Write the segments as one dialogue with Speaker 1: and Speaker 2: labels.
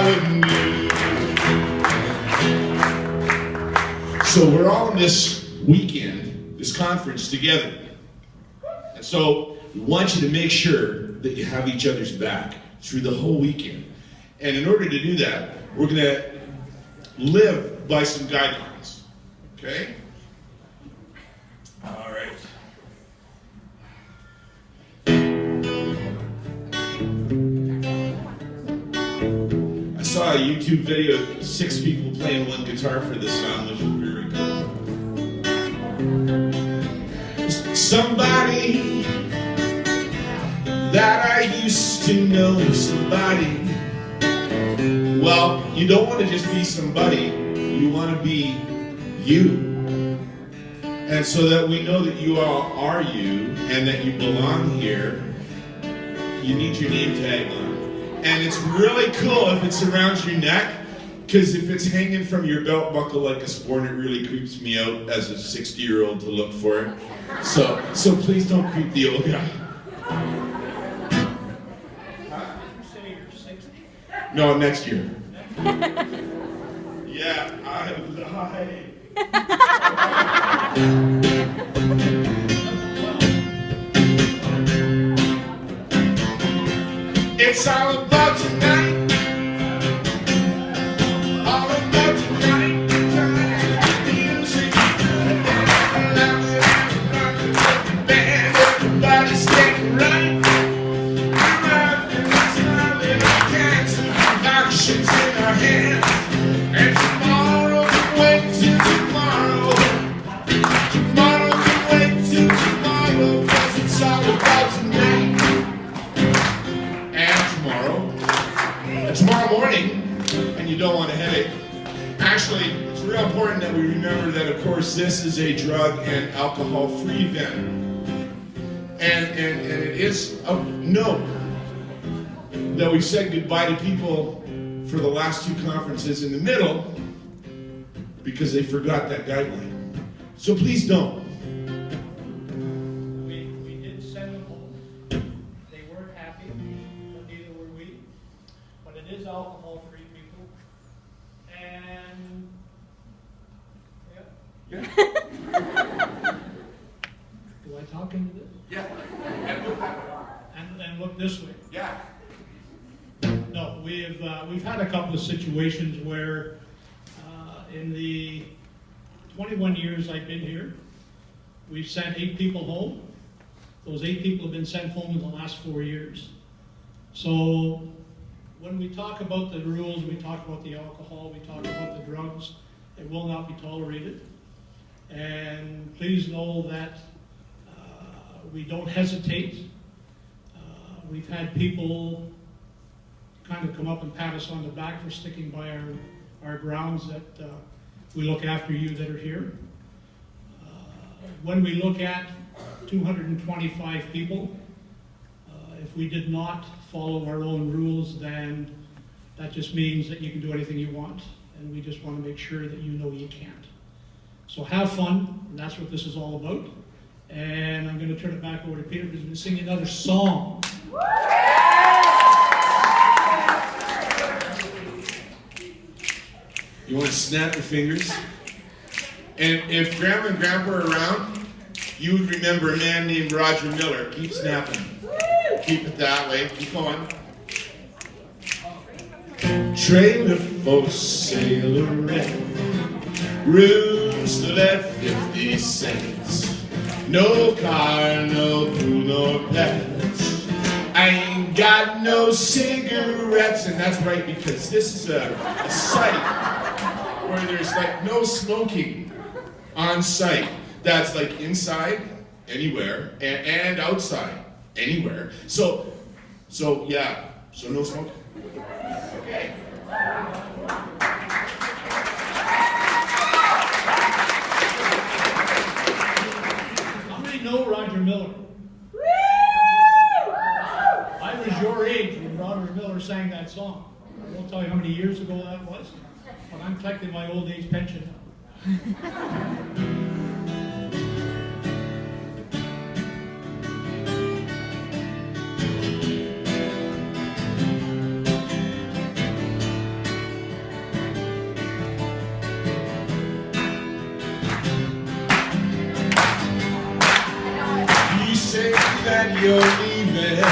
Speaker 1: I wouldn't do. So we're all in this weekend, this conference together. And so we want you to make sure that you have each other's back through the whole weekend. And in order to do that, we're going to live by some guidelines. Okay? All right. I saw a YouTube video of 6 people playing one guitar for this song, which was very cool. Somebody that I used to know, somebody. Well, you don't want to just be somebody, you want to be you. And so that we know that you all are you and that you belong here, you need your name tag on. And it's really cool if it's around your neck, because if it's hanging from your belt buckle like a sport, it really creeps me out as a 60-year-old to look for it. So please don't creep the old guy. No, next year. Yeah, I lied. It's all about tonight. All about tonight. Music. Band, everybody's getting right. Actions in our hands, and tomorrow can wait till tomorrow. Tomorrow can wait till tomorrow, 'cause it's all about tonight and tomorrow morning, and you don't want a headache. Actually, it's real important that we remember that, of course, this is a drug and alcohol-free event, and it is of note that we said goodbye to people for the last 2 conferences in the middle because they forgot that guideline. So please don't.
Speaker 2: We did send them home. They weren't happy, but neither were we. But it is alcohol-free, people. And yeah. Do I talk into this?
Speaker 1: Yeah.
Speaker 2: And look this way.
Speaker 1: Yeah.
Speaker 2: No, we've had a couple of situations where in the 21 years I've been here, we've sent 8 people home. Those 8 people have been sent home in the last 4 years. So when we talk about the rules, we talk about the alcohol, we talk about the drugs, it will not be tolerated. And please know that we don't hesitate. We've had people kind of come up and pat us on the back for sticking by our grounds, that we look after you that are here. When we look at 225 people, if we did not follow our own rules, then that just means that you can do anything you want, and we just want to make sure that you know you can't. So have fun, and that's what this is all about. And I'm going to turn it back over to Peter, who's going to sing another song.
Speaker 1: You want to snap your fingers? And if Grandma and Grandpa are around, you would remember a man named Roger Miller. Keep snapping. Keep it that way. Keep going. Trailer for sailorette, rooms to let 50 cents. No car, no pool, no pets. I ain't got no cigarettes. And that's right, because this is a site where there's like no smoking on site. That's like inside, anywhere, and outside, anywhere. So yeah, so no smoking. Okay.
Speaker 2: How many know Roger Miller? I was your age when Roger Miller sang that song. I won't tell you how many years ago that was, but I'm collecting my old age pension now.
Speaker 1: you're leaving,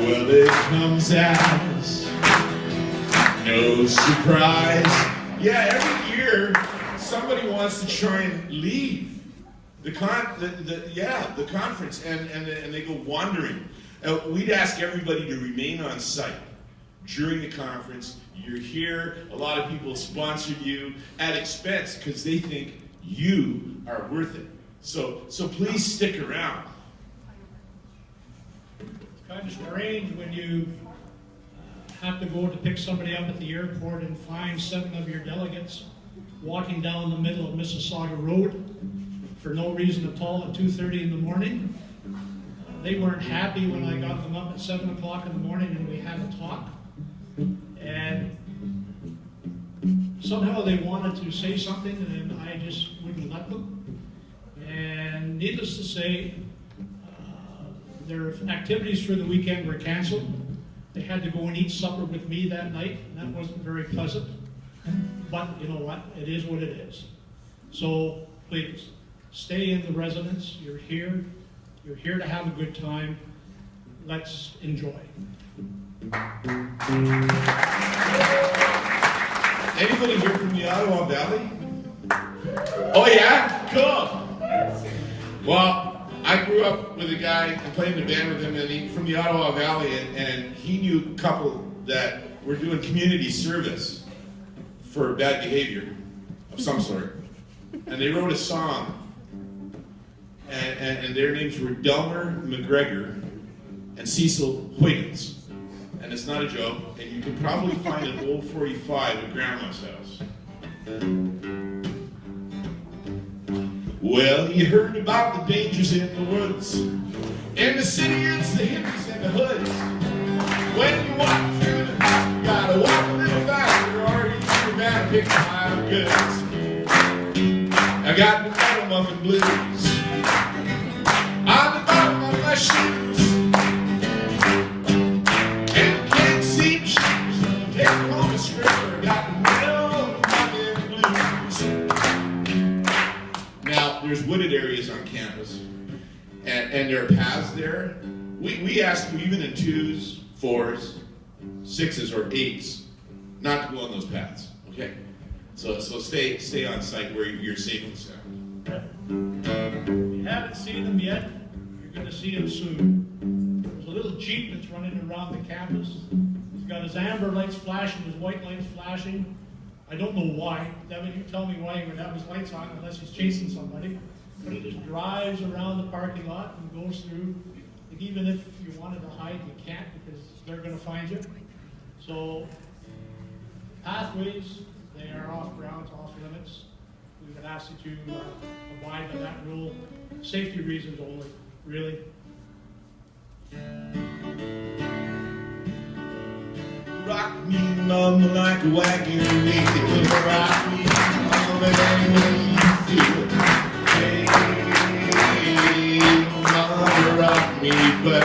Speaker 1: well, it comes as no surprise. Yeah, every year somebody wants to try and leave the conference, and they go wandering. We'd ask everybody to remain on site during the conference. You're here. A lot of people sponsored you at expense because they think you are worth it. So please stick around.
Speaker 2: It's kind of strange when you have to go to pick somebody up at the airport and find 7 of your delegates walking down the middle of Mississauga Road for no reason at all at 2:30 in the morning. They weren't happy when I got them up at 7 o'clock in the morning and we had a talk. And somehow they wanted to say something and I just wouldn't let them. And needless to say, their activities for the weekend were canceled. They had to go and eat supper with me that night, and that wasn't very pleasant. But you know what? It is what it is. So please, stay in the residence. You're here. You're here to have a good time. Let's enjoy.
Speaker 1: Anybody here from the Ottawa Valley? Oh yeah? Cool. Well, I grew up with a guy and played in a band with him, and from the Ottawa Valley, and he knew a couple that were doing community service for bad behavior of some sort. And they wrote a song, and their names were Delmer McGregor and Cecil Huygens. And it's not a joke, and you can probably find an old 45 at Grandma's house. Well, you heard about the dangers in the woods. In the city, it's the hippies and the hoods. When you walk through the house, you gotta walk a little faster, or you're bound to pick my goods. I got the metal muffin blues on the bottom of my shoes. There's wooded areas on campus, and there are paths there. We ask you, even in 2s, 4s, 6s, or 8s, not to go on those paths, okay? So stay on site where you're safe and sound.
Speaker 2: If you haven't seen them yet, you're going to see them soon. There's a little Jeep that's running around the campus. He's got his amber lights flashing, his white lights flashing. I don't know why. Devin, you tell me why he would have his lights on unless he's chasing somebody. But he just drives around the parking lot and goes through. Like, even if you wanted to hide, you can't because they're going to find you. So pathways, they are off grounds, off limits. We would ask you to abide by that rule. Safety reasons only, really.
Speaker 1: Rock me, mama, like a wagon wheel. Rock me, mama, any way you feel. Hey, mama, rock me. But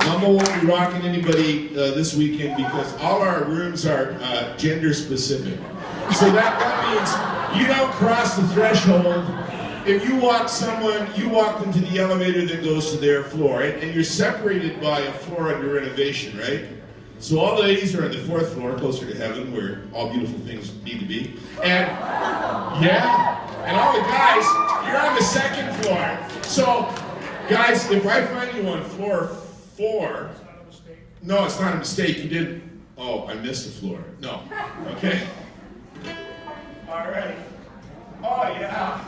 Speaker 1: mama won't be rocking anybody this weekend because all our rooms are gender specific. So that means you don't cross the threshold. If you walk them to the elevator that goes to their floor, and you're separated by a floor under renovation, right? So all the ladies are on the 4th floor, closer to heaven, where all beautiful things need to be. And and all the guys, you're on the 2nd floor. So, guys, if I find you on floor 4, no, it's not a mistake. You didn't. Oh, I missed a floor. No. Okay. All right. Oh yeah.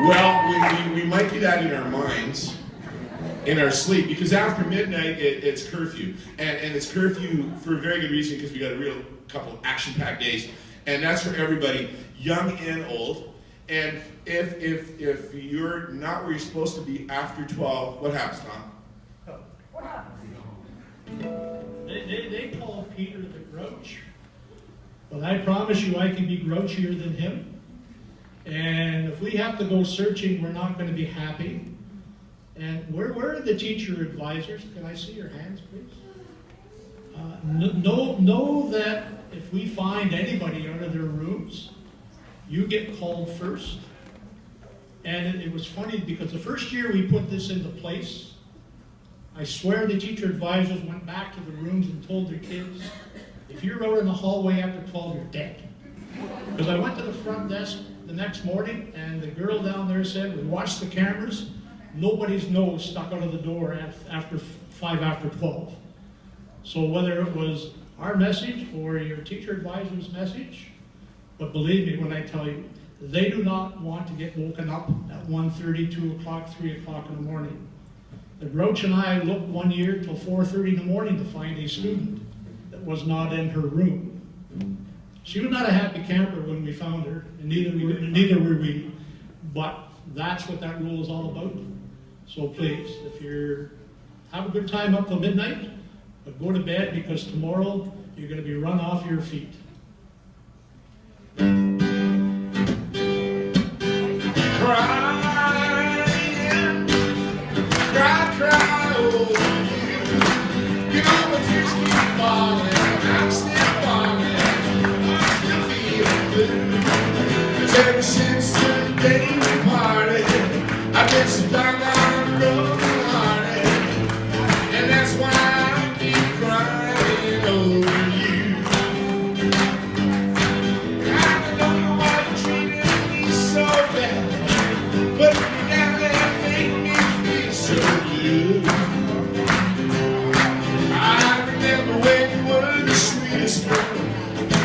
Speaker 1: Well, we might do that in our minds, in our sleep, because after midnight it's curfew, and it's curfew for a very good reason, because we got a real couple action-packed days, and that's for everybody, young and old. And if you're not where you're supposed to be after 12, what happens, Tom?
Speaker 2: What happens? They call Peter the Grouch. But I promise you I can be grouchier than him. And if we have to go searching, we're not going to be happy. And where are the teacher advisors? Can I see your hands, please? Know that if we find anybody out of their rooms, you get called first. And it was funny because the first year we put this into place, I swear the teacher advisors went back to the rooms and told their kids, if you're out in the hallway after 12, you're dead. Because I went to the front desk the next morning and the girl down there said, we watched the cameras, nobody's nose stuck out of the door after 5 after 12. So whether it was our message or your teacher advisor's message, but believe me when I tell you, they do not want to get woken up at 1:30, 2 o'clock, 3 o'clock in the morning. The Grouch and I looked one year till 4:30 in the morning to find a student that was not in her room. She was not a happy camper when we found her, and neither were we, but that's what that rule is all about. So please, if you're, have a good time up till midnight, but go to bed because tomorrow you're going to be run off your feet.
Speaker 1: Crying, cry over you. You know my tears keep falling. I'm still falling. I'm still feeling blue. 'Cause ever since the day we parted, I've been so down the road hearted, and that's why I keep crying over you. I don't know why you treated me so bad, but you never made me feel so good. I remember when you were the sweetest girl.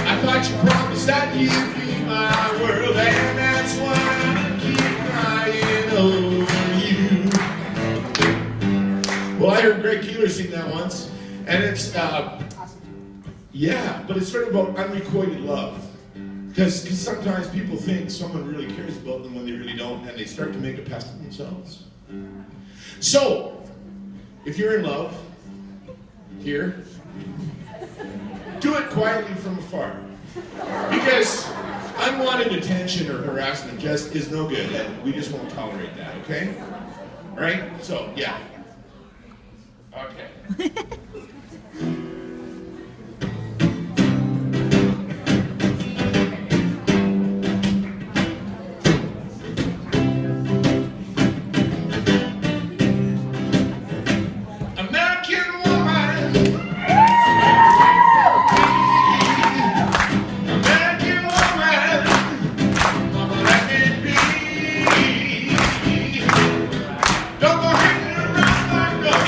Speaker 1: I thought you promised that you'd be my world, and that's why I keep crying over you. Well, I heard Greg Keeler sing that once, and it's, yeah, but it's sort of about unrequited love. Because sometimes people think someone really cares about them when they really don't, and they start to make a pest of themselves. So, if you're in love, here, do it quietly from afar. Because unwanted attention or harassment just is no good, and we just won't tolerate that, okay? Right? So, yeah. Okay. American woman, American woman, mama, let me be. Don't go hanging around my door.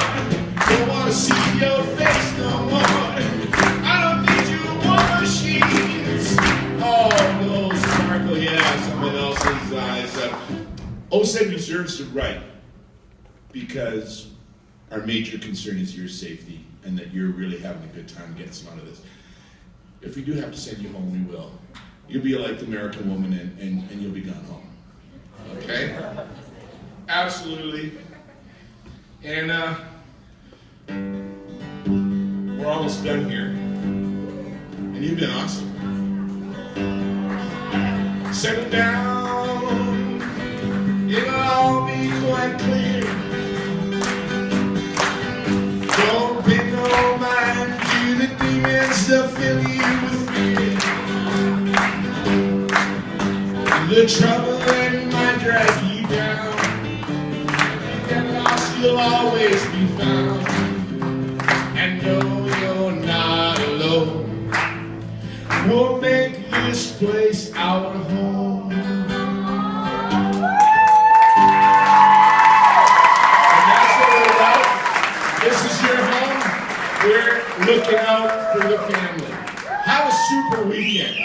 Speaker 1: Don't wanna see your face no more. I don't need you war machines. Oh, those sparkle, yeah, someone else's eyes. OSED reserves the right, because our major concern is your safety and that you're really having a good time getting some out of this. If we do have to send you home, we will. You'll be like the American woman and you'll be gone home. Okay? Absolutely. And we're almost done here. And you've been awesome. Settle down. It'll all be quite clear. Don't pay no mind to the demons that fill you with fear. The trouble that might drag you down, get lost, you'll always be found. And no, you're not alone. We'll make this place our home. And that's what we're about. This is your home. We're looking out for the family. Have a super weekend.